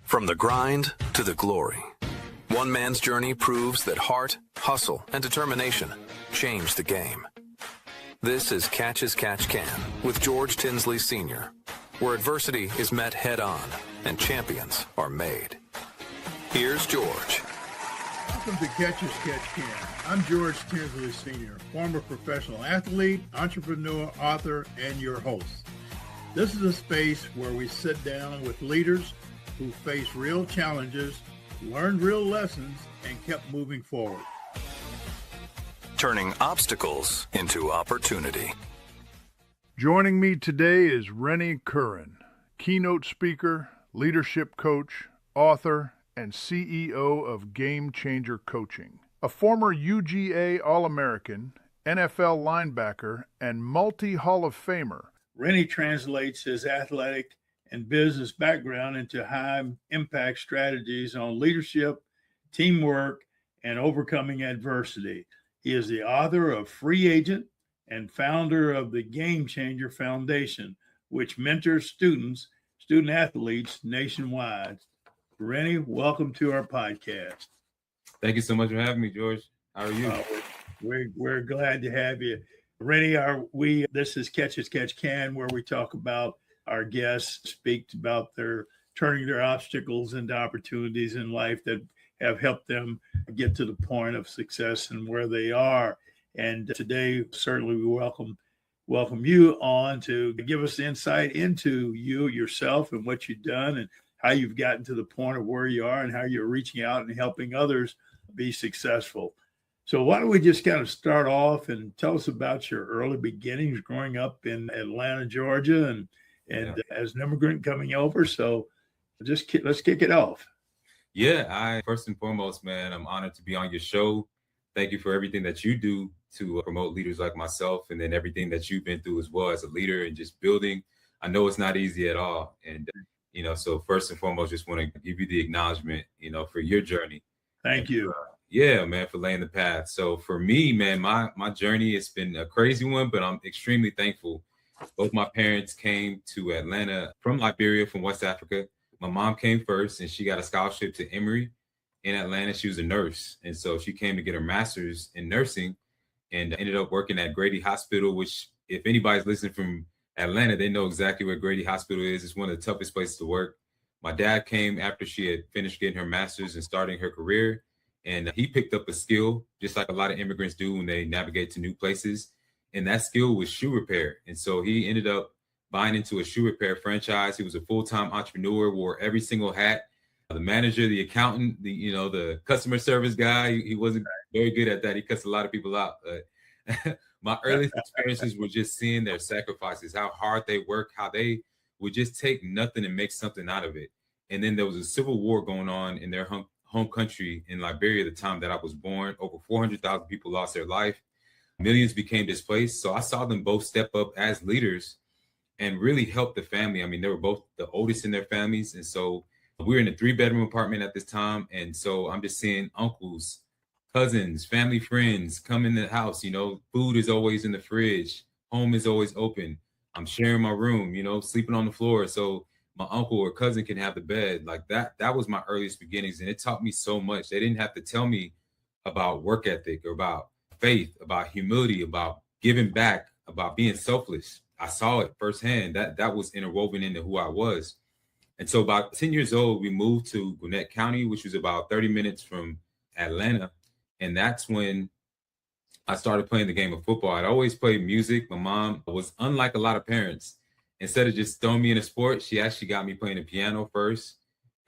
From the grind to the glory, one man's journey proves that heart, hustle, and determination change the game. This is Catch as Catch Can with George Tinsley Sr., where adversity is met head-on and champions are made. Here's George. Welcome to Catch as Catch Can. I'm George Tinsley Sr., former professional athlete, entrepreneur, author, and your host. This is a space where we sit down with leaders who face real challenges, learned real lessons, and kept moving forward. Turning obstacles into opportunity. Joining me today is Rennie Curran, keynote speaker, leadership coach, author, and CEO of Game Changer Coaching. A former UGA All-American, NFL linebacker, and multi-Hall of Famer, Rennie translates his athletic and business background into high-impact strategies on leadership, teamwork, and overcoming adversity. He is the author of Free Agent and founder of the Game Changer Foundation, which mentors student athletes nationwide. Rennie, welcome to our podcast. Thank you so much for having me, George. How are you? We're glad to have you. Rennie, this is Catch as Catch Can, where we talk about our guests speak about their turning their obstacles into opportunities in life that have helped them get to the point of success and where they are. And today, certainly we welcome you on to give us insight into yourself and what you've done and how you've gotten to the point of where you are and how you're reaching out and helping others be successful. So why don't we just kind of start off and tell us about your early beginnings growing up in Atlanta, Georgia, and as an immigrant coming over. So let's kick it off. Yeah, first and foremost, man, I'm honored to be on your show. Thank you for everything that you do to promote leaders like myself, and then everything that you've been through as well as a leader and just building. I know it's not easy at all. And, so first and foremost, just want to give you the acknowledgement, for your journey. Thank you. Yeah, man, for laying the path. So for me, man, my journey has been a crazy one, but I'm extremely thankful. Both my parents came to Atlanta from Liberia, from West Africa. My mom came first, and she got a scholarship to Emory in Atlanta. She was a nurse, and so she came to get her master's in nursing and ended up working at Grady Hospital, which if anybody's listening from Atlanta, they know exactly where Grady Hospital is. It's one of the toughest places to work. My dad came after she had finished getting her master's and starting her career, and he picked up a skill, just like a lot of immigrants do when they navigate to new places. And that skill was shoe repair. And so he ended up buying into a shoe repair franchise. He was a full-time entrepreneur, wore every single hat. The manager, the accountant, the customer service guy. He wasn't very good at that. He cussed a lot of people out. But my earliest experiences were just seeing their sacrifices, how hard they work, how they would just take nothing and make something out of it. And then there was a civil war going on in their home country in Liberia at the time that I was born. Over 400,000 people lost their life. Millions became displaced. So I saw them both step up as leaders and really help the family. I mean, they were both the oldest in their families. And so we were in a 3-bedroom apartment at this time. And so I'm just seeing uncles, cousins, family, friends come in the house. Food is always in the fridge. Home is always open. I'm sharing my room, sleeping on the floor. So my uncle or cousin can have the bed. Like that was my earliest beginnings. And it taught me so much. They didn't have to tell me about work ethic or about faith, about humility, about giving back, about being selfless. I saw it firsthand. That was interwoven into who I was. And so about 10 years old, we moved to Gwinnett County, which was about 30 minutes from Atlanta. And that's when I started playing the game of football. I'd always played music. My mom was unlike a lot of parents. Instead of just throwing me in a sport, she actually got me playing the piano first.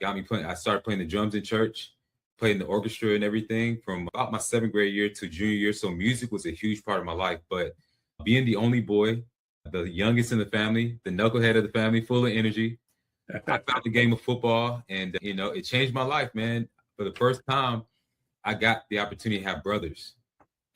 I started playing the drums in church, playing the orchestra and everything from about my 7th grade year to junior year. So music was a huge part of my life. But being the only boy, the youngest in the family, the knucklehead of the family, full of energy, I found the game of football, and it changed my life, man. For the first time, I got the opportunity to have brothers,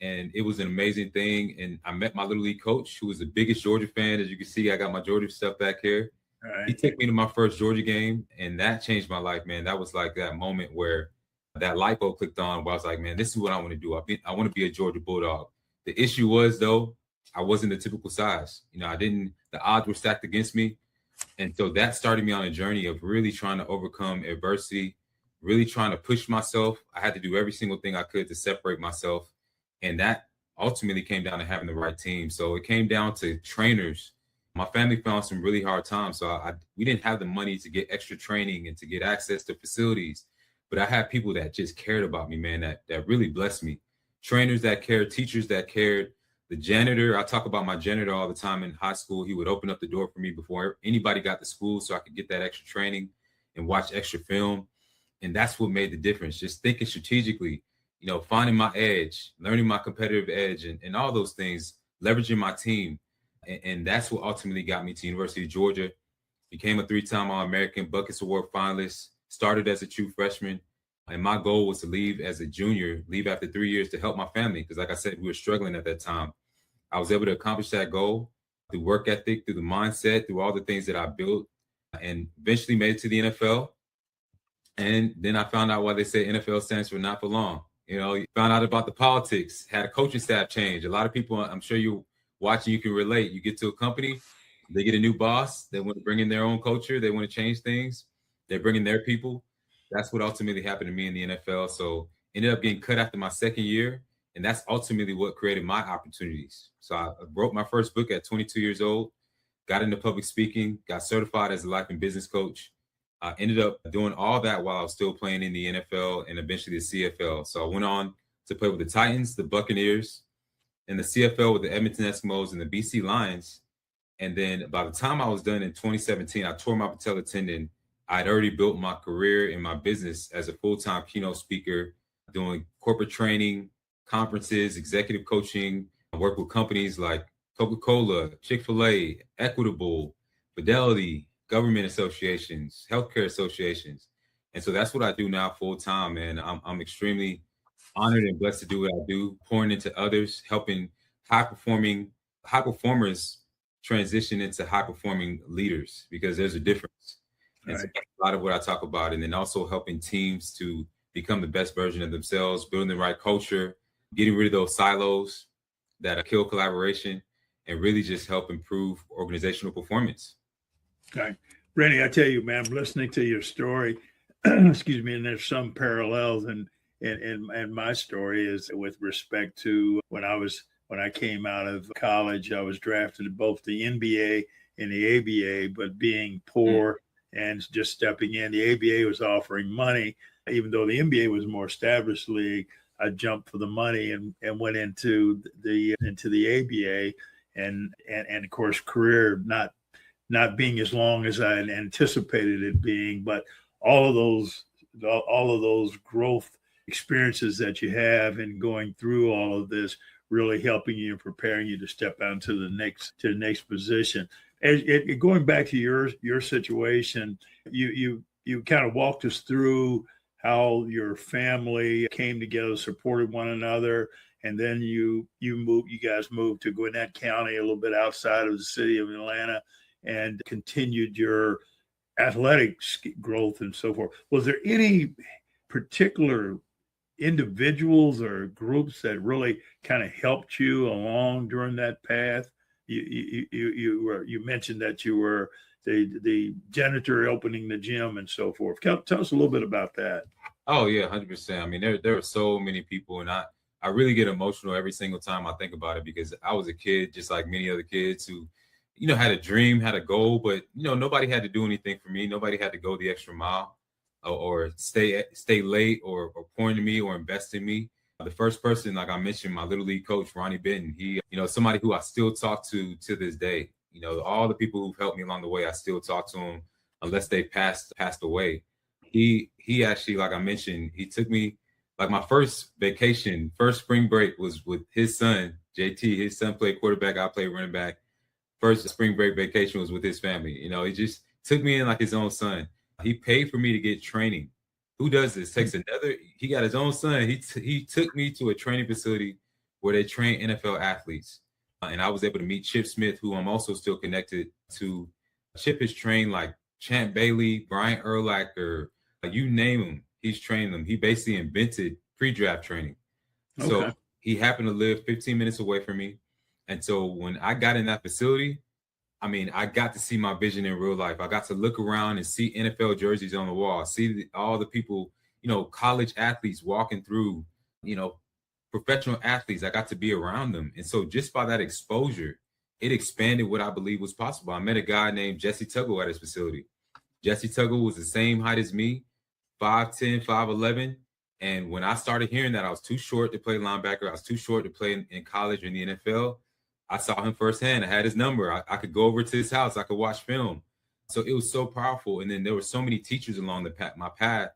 and it was an amazing thing. And I met my little league coach, who was the biggest Georgia fan. As you can see, I got my Georgia stuff back here. Right. He took me to my first Georgia game, and that changed my life, man. That was like that moment where that light bulb clicked on, where I was like, man, this is what I want to do. I want to be a Georgia Bulldog. The issue was, though, I wasn't the typical size. The odds were stacked against me. And so that started me on a journey of really trying to overcome adversity, really trying to push myself. I had to do every single thing I could to separate myself. And that ultimately came down to having the right team. So it came down to trainers. My family found some really hard times. So we didn't have the money to get extra training and to get access to facilities. But I had people that just cared about me, man, that really blessed me. Trainers that cared, teachers that cared. The janitor, I talk about my janitor all the time in high school. He would open up the door for me before anybody got to school so I could get that extra training and watch extra film. And that's what made the difference. Just thinking strategically, finding my edge, learning my competitive edge and all those things, leveraging my team. And that's what ultimately got me to University of Georgia. Became a 3-time All-American, Buckets Award finalist, started as a true freshman. And my goal was to leave as a junior, leave after 3 years to help my family. Because like I said, we were struggling at that time. I was able to accomplish that goal through work ethic, through the mindset, through all the things that I built, and eventually made it to the NFL. And then I found out why they say NFL stands for not for long. You found out about the politics, had a coaching staff change. A lot of people, I'm sure you watching, you can relate. You get to a company, they get a new boss, they want to bring in their own culture, they want to change things, they bring in their people. That's what ultimately happened to me in the NFL. So ended up getting cut after my second year. And that's ultimately what created my opportunities. So I wrote my first book at 22 years old, got into public speaking, got certified as a life and business coach. I ended up doing all that while I was still playing in the NFL and eventually the CFL. So I went on to play with the Titans, the Buccaneers, and the CFL with the Edmonton Eskimos and the BC Lions. And then by the time I was done in 2017, I tore my patella tendon. I'd already built my career in my business as a full-time keynote speaker, doing corporate training, conferences, executive coaching. I work with companies like Coca-Cola, Chick-fil-A, Equitable, Fidelity, government associations, healthcare associations. And so that's what I do now full-time. And I'm extremely honored and blessed to do what I do, pouring into others, helping high performers transition into high-performing leaders, because there's a difference. And so that's a lot of what I talk about. And then also helping teams to become the best version of themselves, building the right culture, getting rid of those silos that kill collaboration, and really just help improve organizational performance. Okay. Rennie, I tell you, man, I'm listening to your story, excuse me, and there's some parallels in my story is with respect to when I came out of college. I was drafted in both the NBA and the ABA, but being poor and just stepping in, the ABA was offering money, even though the NBA was a more established league. I jumped for the money and went into the ABA, and of course, career not being as long as I had anticipated it being, but all of those growth experiences that you have and going through all of this really helping you and preparing you to step out to the next position. Going back to your situation, you kind of walked us through how your family came together, supported one another, and then you guys moved to Gwinnett County, a little bit outside of the city of Atlanta, and continued your athletic growth and so forth. Was there any particular individuals or groups that really kind of helped you along during that path? You mentioned that you were the janitor opening the gym and so forth. Tell us a little bit about that. Oh yeah, 100%. I mean, there are so many people, and I really get emotional every single time I think about it, because I was a kid just like many other kids who, had a dream, had a goal, but nobody had to do anything for me. Nobody had to go the extra mile or stay late or point to me or invest in me. The first person, like I mentioned, my little league coach, Ronnie Benton, he, somebody who I still talk to this day. All the people who've helped me along the way, I still talk to them unless they passed away. He actually, like I mentioned, he took me, like my first spring break was with his son, JT. His son played quarterback, I played running back. First spring break vacation was with his family. He just took me in like his own son. He paid for me to get training. Who does this? He got his own son. He took me to a training facility where they train NFL athletes. And I was able to meet Chip Smith, who I'm also still connected to. Chip has trained like Champ Bailey, Brian Urlacher, you name him, he's trained them. He basically invented pre-draft training. Okay. So he happened to live 15 minutes away from me. And so when I got in that facility, I mean, I got to see my vision in real life. I got to look around and see NFL jerseys on the wall, see all the people, college athletes walking through, you know, professional athletes. I got to be around them. And so just by that exposure, it expanded what I believe was possible. I met a guy named Jesse Tuggle at his facility. Jesse Tuggle was the same height as me, 5'10", 5'11". And when I started hearing that I was too short to play linebacker, I was too short to play in college or in the NFL, I saw him firsthand. I had his number. I could go over to his house. I could watch film. So it was so powerful. And then there were so many teachers along my path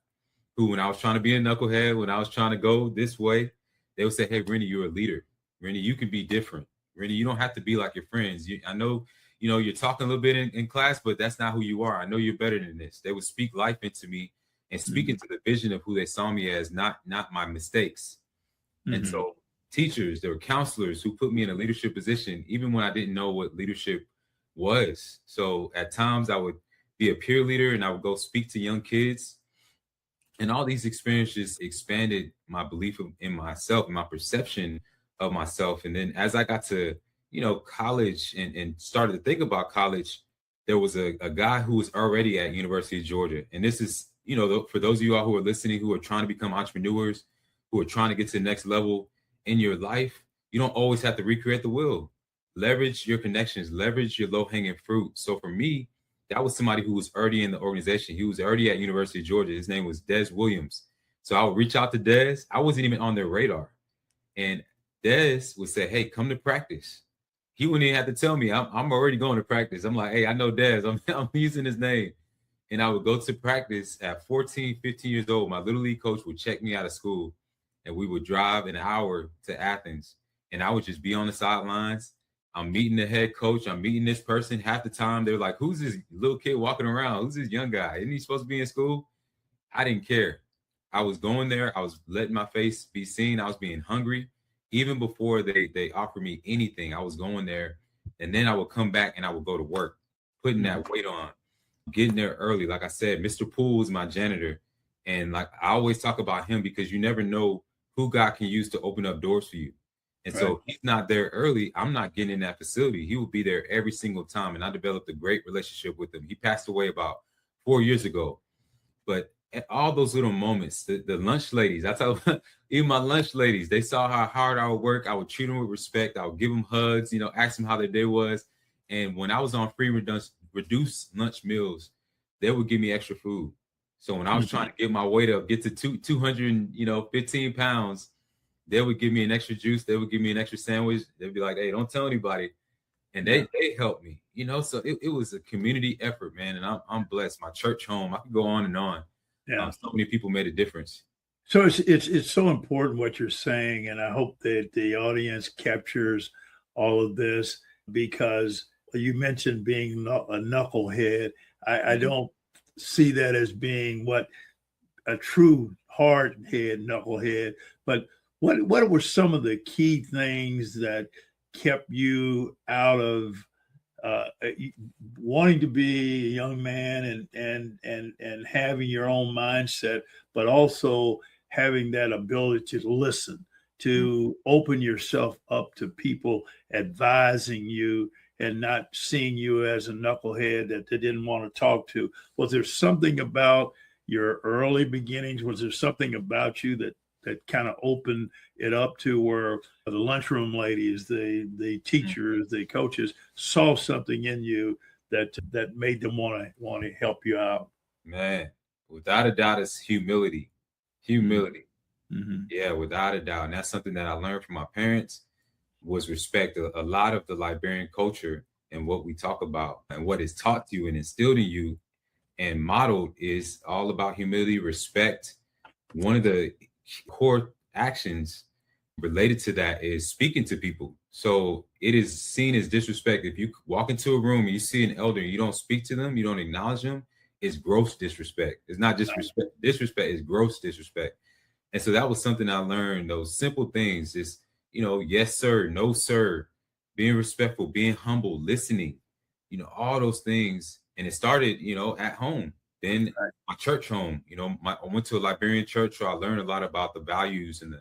who, when I was trying to be a knucklehead, when I was trying to go this way, they would say, hey, Rennie, you're a leader. Rennie, you can be different. Rennie, you don't have to be like your friends. I know, you're talking a little bit in class, but that's not who you are. I know you're better than this. They would speak life into me and speak into the vision of who they saw me as, not my mistakes. Mm-hmm. And so teachers, there were counselors who put me in a leadership position, even when I didn't know what leadership was. So at times I would be a peer leader and I would go speak to young kids. And all these experiences expanded my belief in myself and my perception of myself. And then as I got to, college and started to think about college, there was a guy who was already at University of Georgia. And this is, for those of you all who are listening, who are trying to become entrepreneurs, who are trying to get to the next level in your life, you don't always have to recreate the wheel. Leverage your connections, leverage your low-hanging fruit. So for me, that was somebody who was already in the organization. He was already at University of Georgia. His name was Des Williams. So I would reach out to Des. I wasn't even on their radar. And Des would say, hey, come to practice. He wouldn't even have to tell me. I'm already going to practice. I'm like, hey, I know Des. I'm using his name. And I would go to practice at 14, 15 years old. My little league coach would check me out of school. And we would drive an hour to Athens. And I would just be on the sidelines. I'm meeting the head coach. I'm meeting this person. Half the time, they're like, who's this little kid walking around? Who's this young guy? Isn't he supposed to be in school? I didn't care. I was going there. I was letting my face be seen. I was being hungry. Even before they offered me anything, I was going there. And then I would come back and I would go to work, putting that weight on, getting there early. Like I said, Mr. Poole is my janitor. And like I always talk about him because you never know who God can use to open up doors for you. And right. So he's not there early. I'm not getting in that facility. He will be there every single time. And I developed a great relationship with him. He passed away about 4 years ago. But at all those little moments, the lunch ladies, I tell even my lunch ladies, they saw how hard I would work. I would treat them with respect. I would give them hugs, ask them how their day was. And when I was on free reduced lunch meals, they would give me extra food. So when I was trying to get my weight up, get to 215 pounds, they would give me an extra juice. They would give me an extra sandwich. They'd be like, hey, don't tell anybody. And they helped me, so it was a community effort, man. And I'm blessed. My church home, I could go on and on. Yeah. So many people made a difference. So it's so important what you're saying. And I hope that the audience captures all of this, because you mentioned being a knucklehead. I don't see that as being what a true hard head, knucklehead, but what were some of the key things that kept you out of wanting to be a young man and having your own mindset, but also having that ability to listen, to open yourself up to people advising you and not seeing you as a knucklehead that they didn't want to talk to? Was there something about your early beginnings? Was there something about you that kind of opened it up to where the lunchroom ladies, the teachers, the coaches saw something in you that made them want to help you out? Man, without a doubt, it's humility. Mm-hmm. Yeah, without a doubt. And that's something that I learned from my parents, was respect. A lot of the Liberian culture and what we talk about and what is taught to you and instilled in you and modeled is all about humility, respect. One of the core actions related to that is speaking to people. So it is seen as disrespect. If you walk into a room and you see an elder and you don't speak to them, you don't acknowledge them, it's gross disrespect. It's not just respect. Disrespect is gross disrespect. And so that was something I learned. Those simple things is, yes, sir, no, sir, being respectful, being humble, listening, all those things. And it started, at home. Then my church home, I went to a Liberian church, so I learned a lot about the values and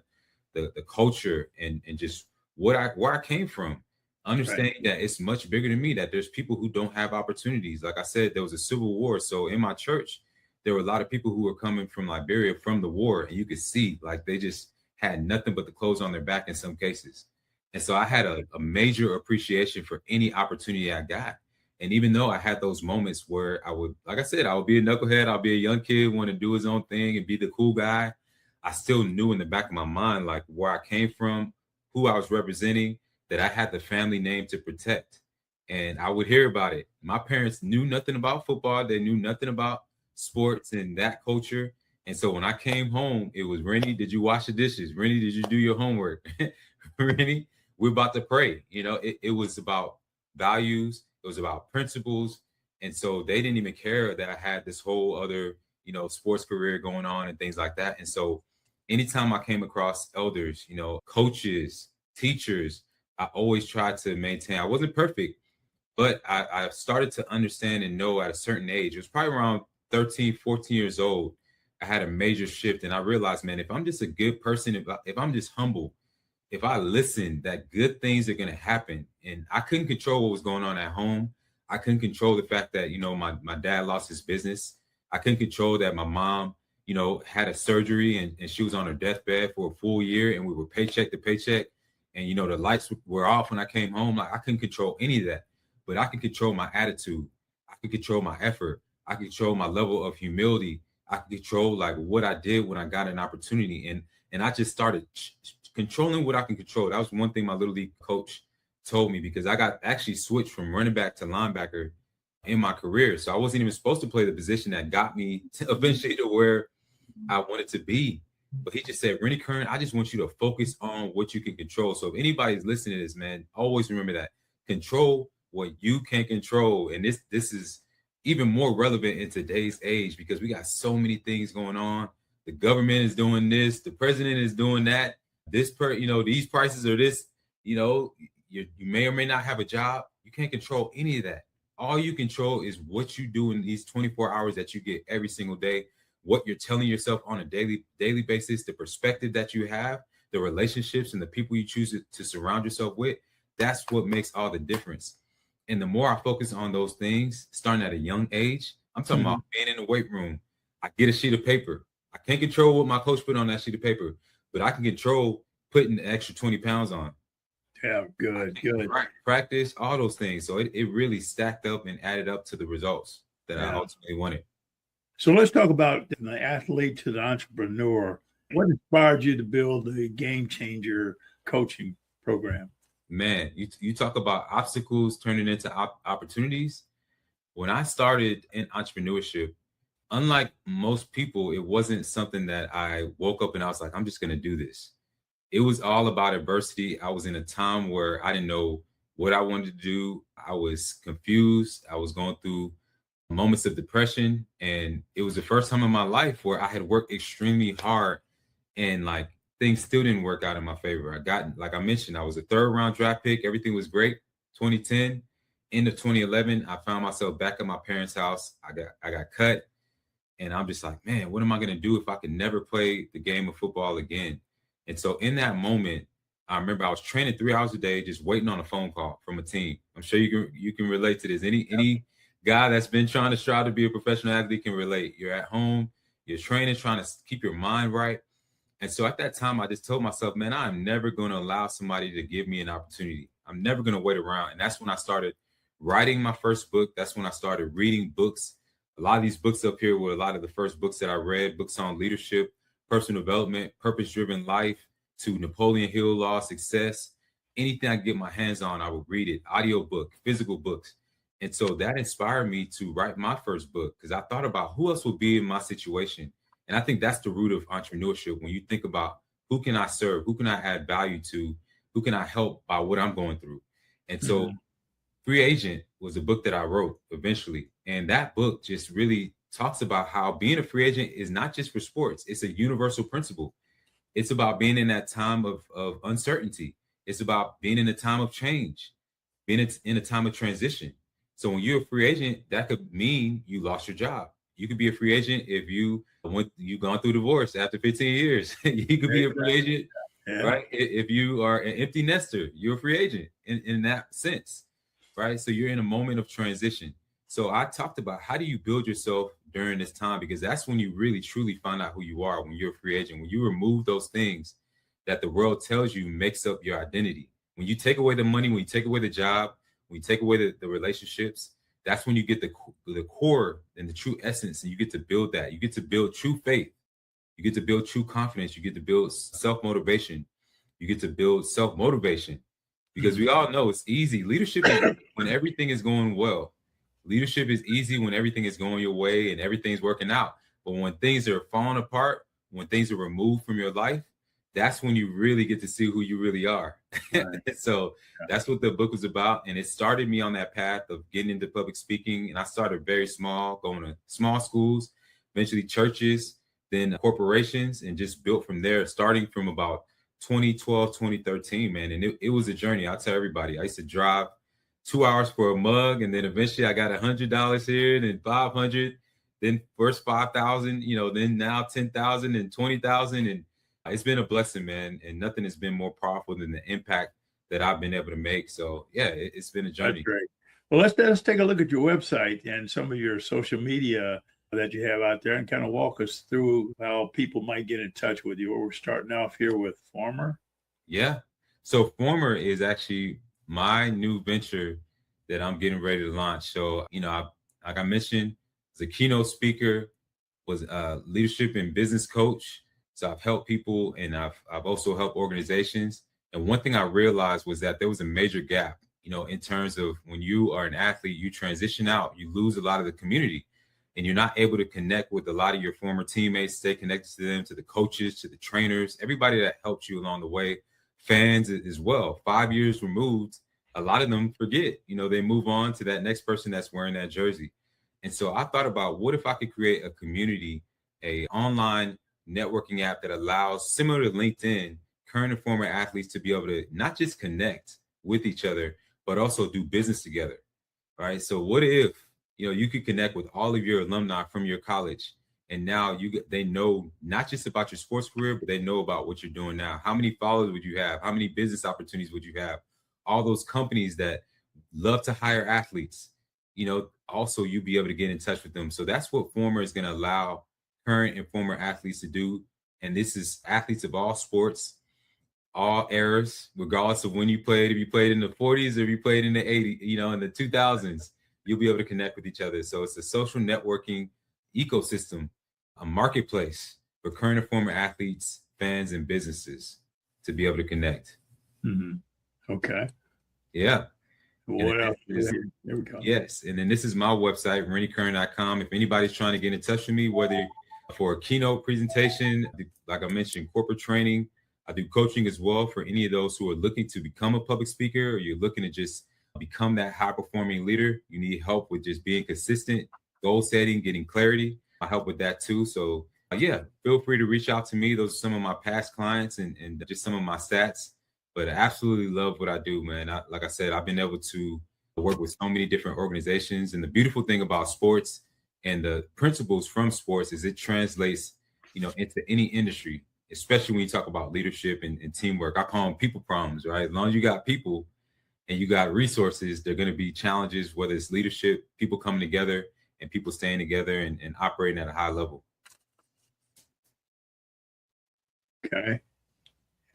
the culture and just where I came from. understanding that it's much bigger than me, that there's people who don't have opportunities. Like I said, there was a civil war. So in my church, there were a lot of people who were coming from Liberia from the war, and you could see like they just had nothing but the clothes on their back in some cases. And so I had a major appreciation for any opportunity I got. And even though I had those moments where I would, like I said, I would be a knucklehead, I'll be a young kid, want to do his own thing and be the cool guy, I still knew in the back of my mind, like where I came from, who I was representing, that I had the family name to protect. And I would hear about it. My parents knew nothing about football. They knew nothing about sports and that culture. And so when I came home, it was, Rennie, did you wash the dishes? Rennie, did you do your homework? Rennie, we're about to pray. You know, it was about values. It was about principles. And so they didn't even care that I had this whole other, you know, sports career going on and things like that. And so anytime I came across elders, you know, coaches, teachers, I always tried to maintain. I wasn't perfect, but I started to understand and know at a certain age. It was probably around 13, 14 years old. I had a major shift, and I realized, man, if I'm just a good person, if I'm just humble, if I listen, that good things are going to happen. And I couldn't control what was going on at home. I couldn't control the fact that, you know, my dad lost his business. I couldn't control that my mom, you know, had a surgery and she was on her deathbed for a full year, and we were paycheck to paycheck. And, you know, the lights were off when I came home. Like, I couldn't control any of that, but I could control my attitude. I could control my effort. I could control my level of humility. I could control like what I did when I got an opportunity. And I just started controlling what I can control. That was one thing my little league coach told me, because I got actually switched from running back to linebacker in my career. So I wasn't even supposed to play the position that got me to eventually to where I wanted to be. But he just said, Rennie Curran, I just want you to focus on what you can control. So if anybody's listening to this, man, always remember that. Control what you can control. And this is even more relevant in today's age, because we got so many things going on. The government is doing this. The president is doing that. These prices are this, you know, you may or may not have a job. You can't control any of that. All you control is what you do in these 24 hours that you get every single day, what you're telling yourself on a daily basis, the perspective that you have, the relationships and the people you choose to surround yourself with. That's what makes all the difference. And the more I focus on those things, starting at a young age, I'm talking about being in the weight room. I get a sheet of paper. I can't control what my coach put on that sheet of paper, but I can control putting the extra 20 pounds on. Yeah, good. Practice, all those things. So it really stacked up and added up to the results that I ultimately wanted. So let's talk about the athlete to the entrepreneur. What inspired you to build the Game Changer coaching program? Man, you talk about obstacles turning into opportunities. When I started in entrepreneurship, unlike most people, it wasn't something that I woke up and I was like, I'm just going to do this. It was all about adversity. I was in a time where I didn't know what I wanted to do. I was confused. I was going through moments of depression. And it was the first time in my life where I had worked extremely hard and like things still didn't work out in my favor. Like I mentioned, I was a 3rd round draft pick. Everything was great. 2010, into 2011, I found myself back at my parents' house. I got cut. And I'm just like, man, what am I going to do if I could never play the game of football again? And so in that moment, I remember I was training 3 hours a day, just waiting on a phone call from a team. I'm sure you can relate to this. Any guy that's been trying to strive to be a professional athlete can relate. You're at home, you're training, trying to keep your mind right. And so at that time, I just told myself, man, I'm never going to allow somebody to give me an opportunity. I'm never going to wait around. And that's when I started writing my first book. That's when I started reading books. A lot of these books up here were a lot of the first books that I read, books on leadership, personal development, purpose-driven life, to Napoleon Hill Law, Success. Anything I could get my hands on, I would read it. Audio book, physical books. And so that inspired me to write my first book, because I thought about who else would be in my situation. And I think that's the root of entrepreneurship. When you think about who can I serve, who can I add value to, who can I help by what I'm going through. And so Free Agent was a book that I wrote eventually. And that book just really talks about how being a free agent is not just for sports. It's a universal principle. It's about being in that time of uncertainty. It's about being in a time of change, being in a time of transition. So when you're a free agent, that could mean you lost your job. You could be a free agent if you've gone through divorce after 15 years. You could be a free agent Yeah. right? If you are an empty nester, you're a free agent in that sense, right? So you're in a moment of transition. So I talked about how do you build yourself during this time, because that's when you really truly find out who you are when you're a free agent. When you remove those things that the world tells you makes up your identity. When you take away the money, when you take away the job, when you take away the relationships, that's when you get the core and the true essence, and you get to build that. You get to build true faith. You get to build true confidence. You get to build self-motivation. You get to build self-motivation, because we all know it's easy. Leadership is when everything is going well. Leadership is easy when everything is going your way and everything's working out. But when things are falling apart, when things are removed from your life, that's when you really get to see who you really are. Right. So that's what the book was about. And it started me on that path of getting into public speaking. And I started very small, going to small schools, eventually churches, then corporations, and just built from there, starting from about 2012, 2013, man. And it was a journey. I'll tell everybody, I used to drive 2 hours for a mug. And then eventually I got $100 here, then 500, then first 5,000, then now 10,000 and 20,000. And it's been a blessing, man. And nothing has been more powerful than the impact that I've been able to make. So yeah, it's been a journey. That's great. Well, let's take a look at your website and some of your social media that you have out there, and kind of walk us through how people might get in touch with you. We're starting off here with Former. Yeah. So Former is actually my new venture that I'm getting ready to launch. So, like I mentioned, as a keynote speaker, was a leadership and business coach. So I've helped people, and I've also helped organizations. And one thing I realized was that there was a major gap, in terms of when you are an athlete, you transition out, you lose a lot of the community, and you're not able to connect with a lot of your former teammates, stay connected to them, to the coaches, to the trainers, everybody that helped you along the way, fans as well. 5 years removed, a lot of them forget, they move on to that next person that's wearing that jersey. And so I thought about, what if I could create a community, a online networking app that allows, similar to LinkedIn, current and former athletes to be able to not just connect with each other, but also do business together, right? So what if, you could connect with all of your alumni from your college, and now they know not just about your sports career, but they know about what you're doing now. How many followers would you have? How many business opportunities would you have? All those companies that love to hire athletes, also you'll be able to get in touch with them. So that's what Former is going to allow current and former athletes to do. And this is athletes of all sports, all eras, regardless of when you played. If you played in the 40s or if you played in the 80s, in the 2000s, you'll be able to connect with each other. So it's a social networking ecosystem, a marketplace for current and former athletes, fans, and businesses to be able to connect. Mm-hmm. Okay. Yeah. What else? There we go. Yes. And then this is my website, renniecurran.com. If anybody's trying to get in touch with me, whether for a keynote presentation, like I mentioned, corporate training, I do coaching as well for any of those who are looking to become a public speaker, or you're looking to just become that high performing leader. You need help with just being consistent, goal setting, getting clarity. I help with that too. So yeah, feel free to reach out to me. Those are some of my past clients and just some of my stats. But I absolutely love what I do, man. Like I said, I've been able to work with so many different organizations. And the beautiful thing about sports and the principles from sports is it translates, into any industry, especially when you talk about leadership and teamwork. I call them people problems, right? As long as you got people and you got resources, there are going to be challenges, whether it's leadership, people coming together, and people staying together and operating at a high level. Okay.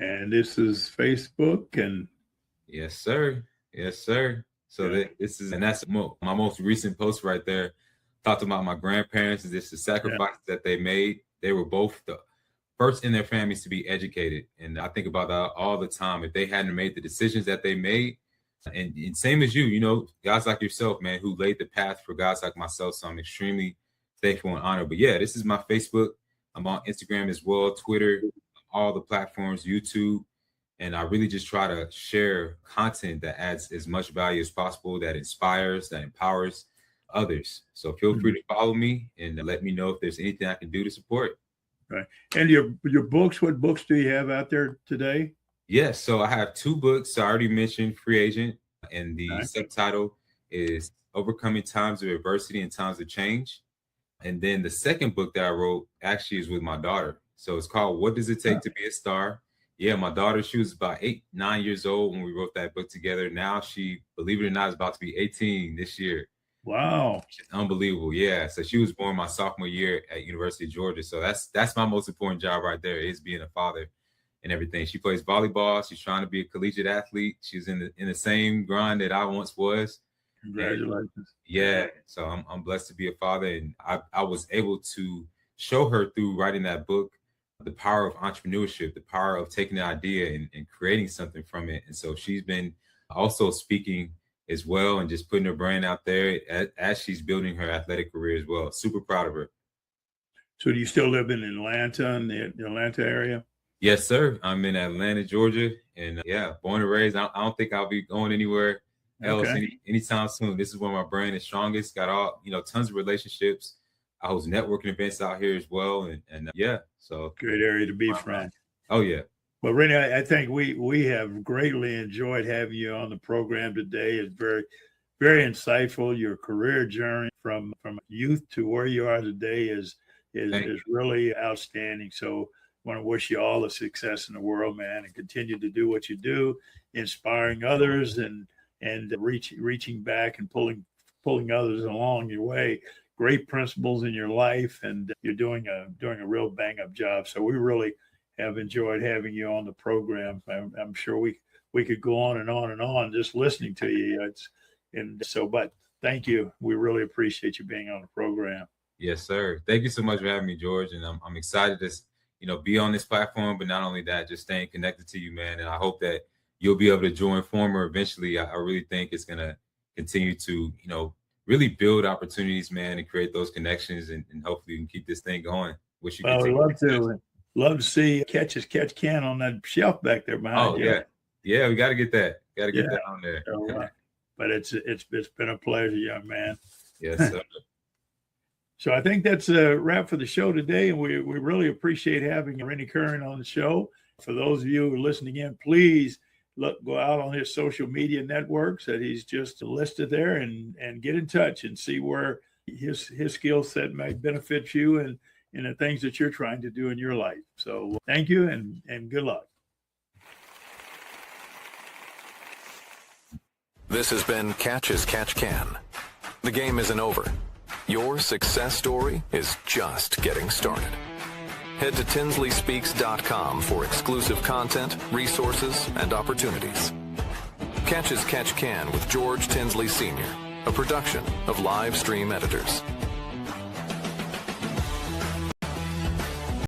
And this is Facebook, and yes, sir. Yes, sir. So that's my most recent post right there. Talked about my grandparents. This is the sacrifices that they made. They were both the first in their families to be educated. And I think about that all the time. If they hadn't made the decisions that they made, and same as you, guys like yourself, man, who laid the path for guys like myself. So I'm extremely thankful and honored. But yeah, this is my Facebook. I'm on Instagram as well, Twitter, all the platforms, YouTube. And I really just try to share content that adds as much value as possible, that inspires, that empowers others. So feel free to follow me and let me know if there's anything I can do to support. Right. And your books, what books do you have out there today? Yes. So I have 2 books. So I already mentioned Free Agent, and the subtitle is Overcoming Times of Adversity and Times of Change. And then the second book that I wrote actually is with my daughter. So it's called What Does It Take to Be a Star? Yeah, my daughter, she was about 8, 9 years old when we wrote that book together. Now she, believe it or not, is about to be 18 this year. Wow. It's unbelievable. Yeah. So she was born my sophomore year at University of Georgia. So that's my most important job right there, is being a father and everything. She plays volleyball. She's trying to be a collegiate athlete. She's in the same grind that I once was. Congratulations. And yeah. So I'm blessed to be a father. And I was able to show her through writing that book the power of entrepreneurship, the power of taking an idea and creating something from it. And so she's been also speaking as well and just putting her brand out there as she's building her athletic career as well. Super proud of her. So do you still live in Atlanta, in the Atlanta area? Yes, sir. I'm in Atlanta, Georgia. And yeah, born and raised. I don't think I'll be going anywhere else anytime soon. This is where my brand is strongest. Got all, tons of relationships. I host networking events out here as well. And yeah, so. Great area to be from. Oh, yeah. Well, Rennie, I think we have greatly enjoyed having you on the program today. It's very, very insightful. Your career journey from youth to where you are today is really outstanding. So I want to wish you all the success in the world, man, and continue to do what you do, inspiring others and reaching back and pulling others along your way. Great principles in your life, and you're doing a real bang up job. So we really have enjoyed having you on the program. I'm sure we could go on and on and on just listening to you. But thank you. We really appreciate you being on the program. Yes, sir. Thank you so much for having me, George. And I'm excited to be on this platform, but not only that, just staying connected to you, man. And I hope that you'll be able to join Former eventually. I really think it's gonna continue to, really build opportunities, man, and create those connections, and hopefully we can keep this thing going. Wish you could love to see Catch Can on that shelf back there behind you. Yeah, we got to get that. Got to get that on there. But it's been a pleasure, young man. Yes, sir. So I think that's a wrap for the show today, and we really appreciate having Rennie Curran on the show. For those of you who are listening in, please go out on his social media networks that he's just listed there and get in touch and see where his skill set might benefit you and in the things that you're trying to do in your life. So thank you and good luck. This has been Catch as Catch Can. The game isn't over. Your success story is just getting started. Head to tinsleyspeaks.com for exclusive content, resources, and opportunities. Catch as Catch Can with George Tinsley Sr., a production of Live Stream Editors.